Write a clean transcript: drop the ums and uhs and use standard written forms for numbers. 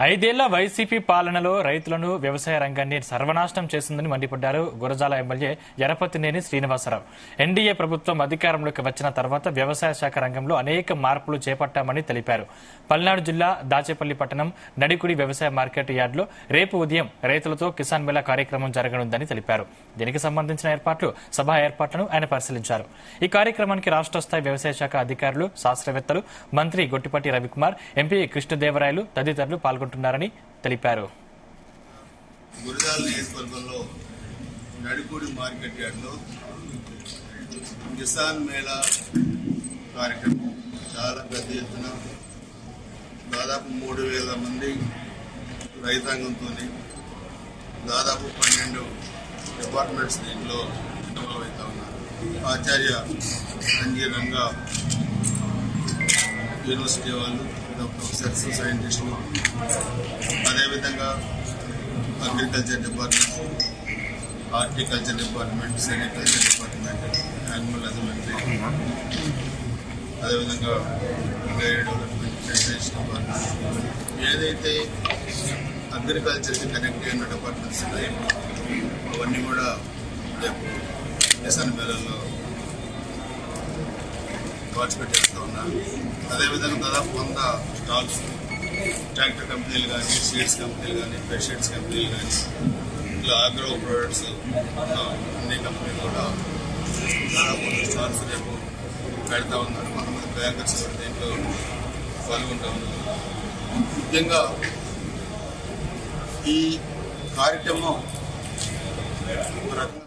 ఐదేళ్ల వైసీపీ పాలనలో రైతులను వ్యవసాయ రంగాన్ని సర్వనాశనం చేసిందని మండిపడ్డారు గురజాల ఎమ్మెల్యే యరపతినేని శ్రీనివాసరావు. ఎన్డీఏ ప్రభుత్వం అధికారంలోకి వచ్చిన తర్వాత వ్యవసాయ శాఖ రంగంలో అనేక మార్పులు చేపట్టామని తెలిపారు. పల్నాడు జిల్లా దాచేపల్లి పట్టణం నడికుడి వ్యవసాయ మార్కెట్ యార్డులో రేపు ఉదయం రైతులతో కిసాన్ మేళా కార్యక్రమం జరగనుందని తెలిపారు. దీనికి సంబంధించిన సభా ఏర్పాట్లను ఆయన పరిశీలించారు. ఈ కార్యక్రమానికి రాష్ట్ర స్థాయి వ్యవసాయ శాఖ అధికారులు, శాస్త్రవేత్తలు, మంత్రి గొట్టిపాటి రవికుమార్, ఎంపీ కృష్ణదేవరాయలు తదితరులు పాల్గొంటున్నారని తెలిపారు. గురజాల నియోజకవర్గంలో నడిపూడి మార్కెట్ యార్డ్లో కిసాన్ మేళా కార్యక్రమం చాలా పెద్ద ఎత్తున దాదాపు 3,000 మంది రైతాంగంతో దాదాపు 12 డిపార్ట్మెంట్స్ దీంట్లో ఇన్వాల్వ్ అవుతా ఉన్నారు. ఆచార్య అంజీరంగా యూనివర్సిటీ వాళ్ళు, ప్రొఫెసర్స్, సైంటిస్టులు, అదేవిధంగా agriculture department, horticulture department, sericulture department, animal husbandry, అదేవిధంగా డైరీ డెవలప్మెంట్, ఫిషరీస్ డిపార్ట్మెంట్, ఏదైతే అగ్రికల్చర్కి కనెక్ట్ అయిన డిపార్ట్మెంట్స్ ఉన్నాయో అవన్నీ కూడా రేపు కిసాన్ మేళాలో పార్టిసిపేట్ చేస్తూ ఉన్నారు. అదేవిధంగా దాదాపు 100 స్టాల్స్, ట్రాక్టర్ కంపెనీలు కానీ, సీడ్స్ కంపెనీలు కానీ, పెస్టిసైడ్స్ కంపెనీలు కానీ, ఇట్లా ఆగ్రో ప్రొడక్ట్స్ అన్ని కంపెనీలు కూడా దాదాపు 100 స్టాల్స్ రేపు పెడతా ఉన్నారు. కొంతమంది బ్యాంకర్స్ కూడా దీంట్లో పాల్గొంటూ ఉన్నారు. ముఖ్యంగా ఈ కార్యక్రమం